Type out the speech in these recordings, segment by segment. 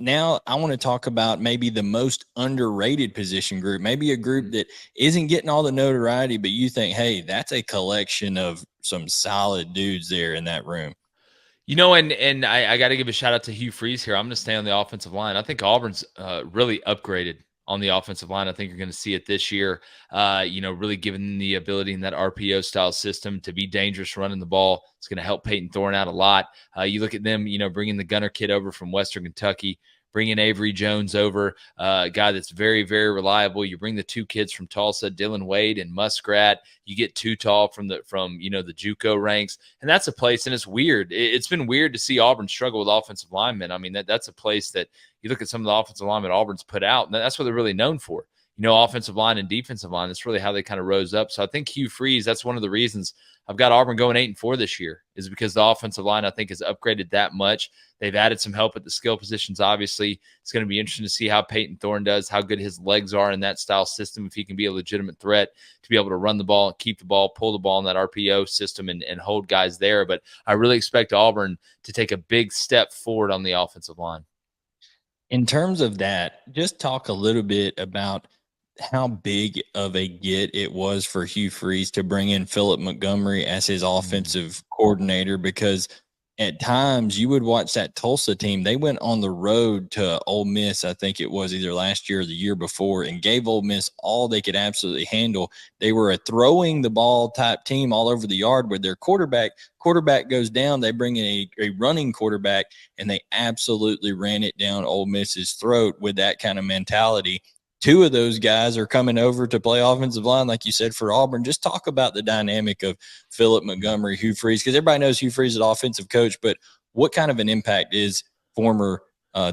now I want to talk about maybe the most underrated position group, maybe a group that isn't getting all the notoriety, but you think, hey, that's a collection of some solid dudes there in that room. And I got to give a shout out to Hugh Freeze here. I'm going to stay on the offensive line. I think Auburn's really upgraded on the offensive line. I think you're going to see it this year. Really giving the ability in that RPO style system to be dangerous running the ball. It's going to help Peyton Thorne out a lot. You look at them, bringing the gunner kid over from Western Kentucky, bringing Avery Jones over, a guy that's very, very reliable. You bring the two kids from Tulsa, Dylan Wade and Muskrat. You get too tall from the JUCO ranks, and that's a place. And it's weird. It's been weird to see Auburn struggle with offensive linemen. I mean, that's a place that you look at some of the offensive linemen Auburn's put out, and that's what they're really known for. Offensive line and defensive line. That's really how they kind of rose up. So I think Hugh Freeze, that's one of the reasons I've got Auburn going 8-4 this year, is because the offensive line, I think, has upgraded that much. They've added some help at the skill positions, obviously. It's going to be interesting to see how Peyton Thorne does, how good his legs are in that style system, if he can be a legitimate threat to be able to run the ball, keep the ball, pull the ball in that RPO system and hold guys there. But I really expect Auburn to take a big step forward on the offensive line. In terms of that, just talk a little bit about how big of a get it was for Hugh Freeze to bring in Philip Montgomery as his offensive coordinator, because at times you would watch that Tulsa team. They went on the road to Ole Miss, I think it was either last year or the year before, and gave Ole Miss all they could absolutely handle. They were a throwing the ball type team all over the yard with their quarterback goes down. They bring in a running quarterback, and they absolutely ran it down Ole Miss's throat with that kind of mentality. Two of those guys are coming over to play offensive line, like you said, for Auburn. Just talk about the dynamic of Philip Montgomery, Hugh Freeze, because everybody knows Hugh Freeze is an offensive coach, but what kind of an impact is former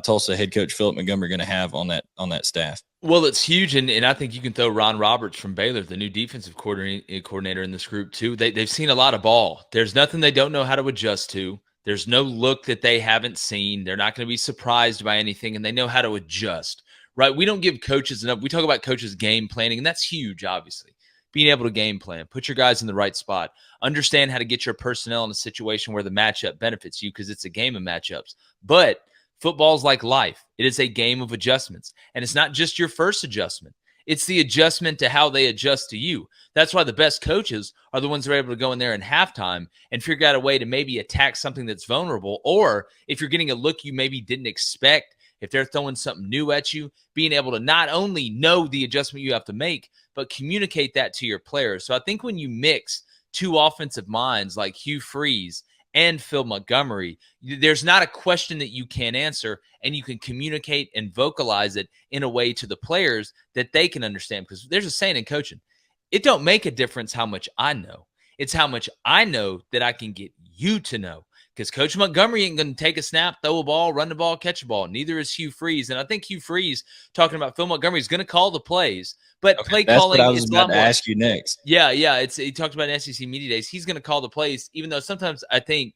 Tulsa head coach Philip Montgomery going to have on that staff? Well, it's huge, and I think you can throw Ron Roberts from Baylor, the new defensive coordinator in this group, too. They've seen a lot of ball. There's nothing they don't know how to adjust to. There's no look that they haven't seen. They're not going to be surprised by anything, and they know how to adjust. Right? We don't give coaches enough. We talk about coaches game planning, and that's huge, obviously. Being able to game plan, put your guys in the right spot, understand how to get your personnel in a situation where the matchup benefits you, because it's a game of matchups. But football's like life. It is a game of adjustments. And it's not just your first adjustment. It's the adjustment to how they adjust to you. That's why the best coaches are the ones that are able to go in there in halftime and figure out a way to maybe attack something that's vulnerable. Or if you're getting a look you maybe didn't expect, if they're throwing something new at you, being able to not only know the adjustment you have to make, but communicate that to your players. So I think when you mix two offensive minds like Hugh Freeze and Phil Montgomery, there's not a question that you can't answer, and you can communicate and vocalize it in a way to the players that they can understand. Because there's a saying in coaching, it don't make a difference how much I know. It's how much I know that I can get you to know. Because Coach Montgomery ain't going to take a snap, throw a ball, run the ball, catch a ball. Neither is Hugh Freeze. And I think Hugh Freeze, talking about Phil Montgomery, is going to call the plays. But play calling, that's what I was about to ask you next. Yeah. He talked about in SEC Media Days. He's going to call the plays, even though sometimes I think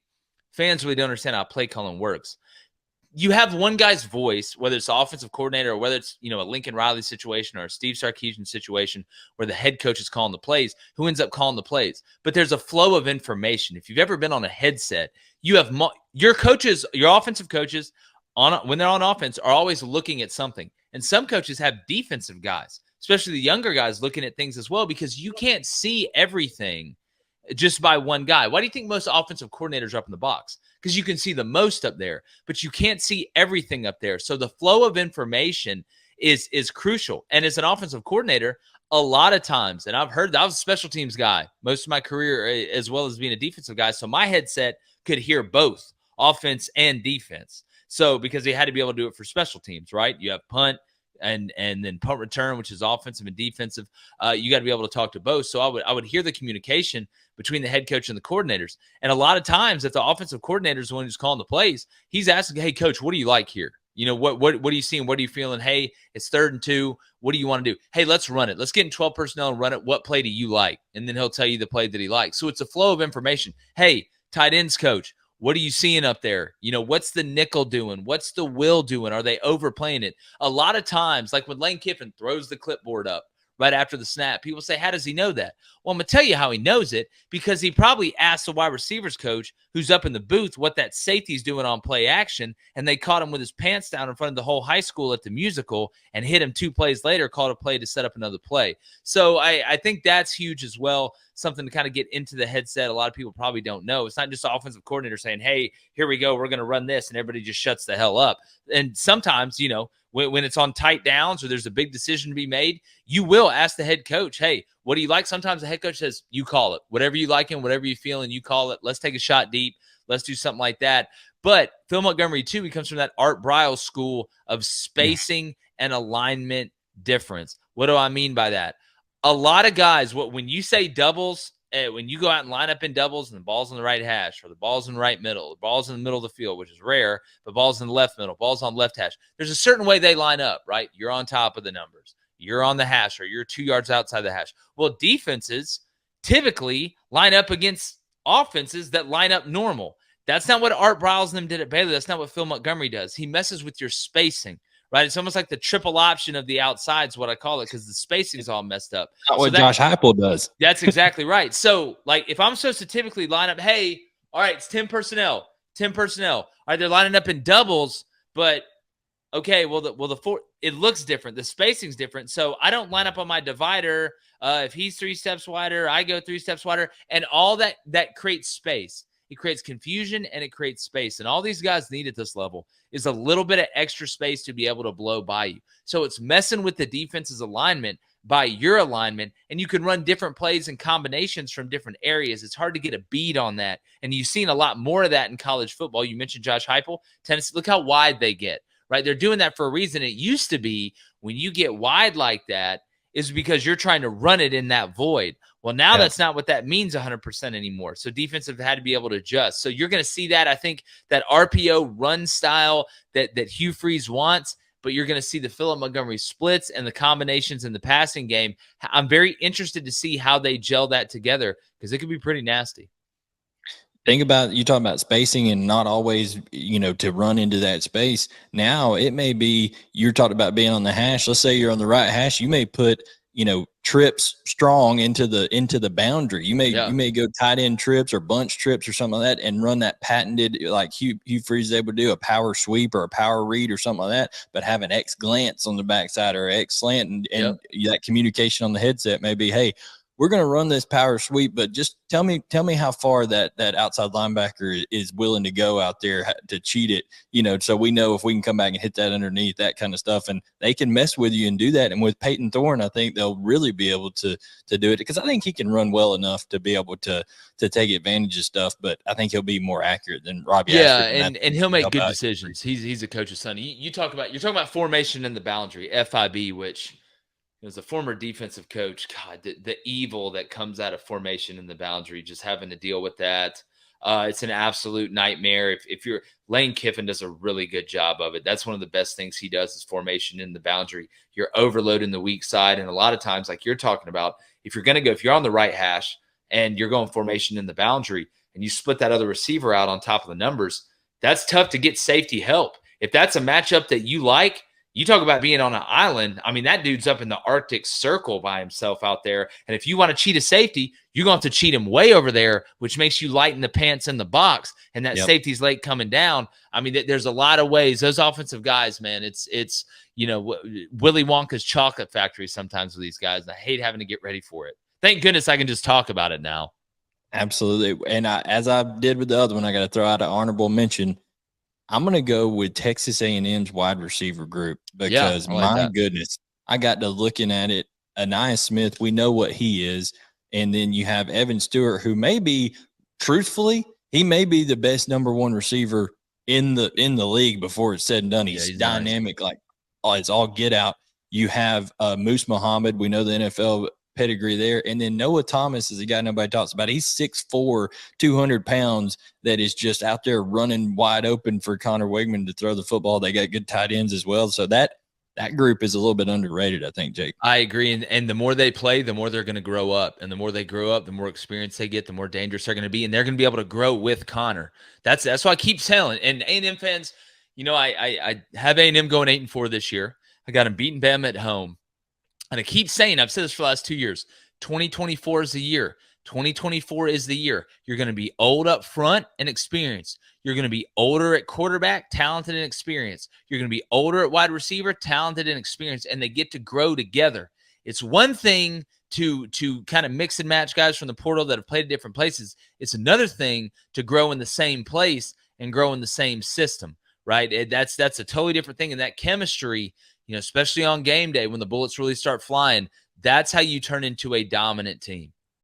fans really don't understand how play calling works. You have one guy's voice, whether it's the offensive coordinator or whether it's, a Lincoln Riley situation or a Steve Sarkisian situation where the head coach is calling the plays, who ends up calling the plays. But there's a flow of information. If you've ever been on a headset, you have your coaches, your offensive coaches, when they're on offense, are always looking at something. And some coaches have defensive guys, especially the younger guys, looking at things as well, because you can't see everything just by one guy. Why do you think most offensive coordinators are up in the box? Because you can see the most up there, but you can't see everything up there. So the flow of information is crucial. And as an offensive coordinator, a lot of times, and I've heard that I was a special teams guy most of my career, as well as being a defensive guy. So my headset could hear both offense and defense. So because they had to be able to do it for special teams, right? You have punt and then punt return, which is offensive and defensive. You got to be able to talk to both. So I would hear the communication between the head coach and the coordinators. And a lot of times, if the offensive coordinator is the one who's calling the plays, he's asking, "Hey, coach, what do you like here? What are you seeing? What are you feeling? Hey, it's 3rd and 2. What do you want to do? Hey, let's run it. Let's get in 12 personnel and run it. What play do you like?" And then he'll tell you the play that he likes. So it's a flow of information. Hey, tight ends coach, what are you seeing up there? What's the nickel doing? What's the will doing? Are they overplaying it? A lot of times, like when Lane Kiffin throws the clipboard up, right after the snap. People say, how does he know that? Well, I'm going to tell you how he knows it, because he probably asked the wide receivers coach who's up in the booth what that safety's doing on play action, and they caught him with his pants down in front of the whole high school at the musical and hit him 2 plays later, called a play to set up another play. So I think that's huge as well, something to kind of get into the headset. A lot of people probably don't know. It's not just the offensive coordinator saying, hey, here we go, we're going to run this, and everybody just shuts the hell up. And sometimes, when it's on tight downs or there's a big decision to be made, you will ask the head coach, hey, what do you like? Sometimes the head coach says, you call it. Whatever you like and whatever you feeling, you call it. Let's take a shot deep. Let's do something like that. But Phil Montgomery, too, he comes from that Art Briles school of spacing and alignment difference. What do I mean by that? A lot of guys, when you say doubles, when you go out and line up in doubles and the ball's on the right hash, or the ball's in the right middle, the ball's in the middle of the field, which is rare, but ball's in the left middle, ball's on left hash, there's a certain way they line up, right? You're on top of the numbers. You're on the hash, or you're 2 yards outside the hash. Well, defenses typically line up against offenses that line up normal. That's not what Art Briles and them did at Baylor. That's not what Phil Montgomery does. He messes with your spacing, right? It's almost like the triple option of the outside is what I call it, because the spacing is all messed up. Not what Josh Heupel does. That's exactly right. So, like, if I'm supposed to typically line up, hey, all right, it's 10 personnel. All right, they're lining up in doubles, but okay, well, the four, it looks different. The spacing's different. So I don't line up on my divider. If he's 3 steps wider, I go 3 steps wider, and all that creates space. It creates confusion and it creates space. And all these guys need at this level is a little bit of extra space to be able to blow by you. So it's messing with the defense's alignment by your alignment, and you can run different plays and combinations from different areas. It's hard to get a bead on that. And you've seen a lot more of that in college football. You mentioned Josh Heupel, Tennessee. Look how wide they get, right? They're doing that for a reason. It used to be when you get wide like that is because you're trying to run it in that void. Well, now that's not what that means 100% anymore. So defense have had to be able to adjust. So you're going to see that, I think, that RPO run style that Hugh Freeze wants, but you're going to see the Philip Montgomery splits and the combinations in the passing game. I'm very interested to see how they gel that together, because it could be pretty nasty. Think about, you talking about spacing and not always, to run into that space. Now it may be, you're talking about being on the hash. Let's say you're on the right hash. You may put, trips strong into the boundary. You may go tight end trips or bunch trips or something like that and run that patented, like Hugh Freeze is able to do, a power sweep or a power read or something like that, but have an X glance on the backside or X slant, and that communication on the headset may be, hey, we're going to run this power sweep, but just tell me how far that outside linebacker is willing to go out there to cheat it, so we know if we can come back and hit that underneath, that kind of stuff. And they can mess with you and do that. And with Peyton Thorne, I think they'll really be able to do it, because I think he can run well enough to be able to take advantage of stuff, but I think he'll be more accurate than Robbie Ashford. And he'll make good decisions. He's a coach's son. You're talking about formation in the boundary, FIB, which, as a former defensive coach, God, the evil that comes out of formation in the boundary, just having to deal with that. It's an absolute nightmare. If you're Lane Kiffin does a really good job of it. That's one of the best things he does is formation in the boundary. You're overloading the weak side. And a lot of times, like you're talking about, if you're on the right hash and you're going formation in the boundary and you split that other receiver out on top of the numbers, that's tough to get safety help. If that's a matchup that you like, you talk about being on an island. I mean, that dude's up in the Arctic Circle by himself out there. And if you want to cheat a safety, you're going to have to cheat him way over there, which makes you lighten the pants in the box. And that safety's late coming down. I mean, there's a lot of ways. Those offensive guys, man, it's Willy Wonka's chocolate factory sometimes with these guys. And I hate having to get ready for it. Thank goodness I can just talk about it now. Absolutely. And as I did with the other one, I got to throw out an honorable mention. I'm going to go with Texas A&M's wide receiver group, because my goodness, I got to looking at it. Aniyah Smith, we know what he is. And then you have Evan Stewart, who may be, truthfully, he may be the best number 1 receiver in the league before it's said and done. He's dynamic, nice. Like it's all get out. You have Moose Muhammad. We know the NFL pedigree there. And then Noah Thomas is a guy nobody talks about. He's 6'4", 200 pounds, that is just out there running wide open for Connor Wigman to throw the football. They got good tight ends as well. So that group is a little bit underrated, I think, Jake. I agree. And the more they play, the more they're going to grow up. And the more they grow up, the more experience they get, the more dangerous they're going to be. And they're going to be able to grow with Connor. That's why I keep telling. And A&M fans, I have A&M going 8-4 this year. I got them beating Bama at home. and I keep saying, I've said this for the last 2 years, 2024 is the year. 2024 is the year. You're going to be old up front and experienced. You're going to be older at quarterback, talented and experienced. You're going to be older at wide receiver, talented and experienced, and they get to grow together. It's one thing to kind of mix and match guys from the portal that have played at different places. It's another thing to grow in the same place and grow in the same system, right? That's a totally different thing. And that chemistry, especially on game day when the bullets really start flying, that's how you turn into a dominant team.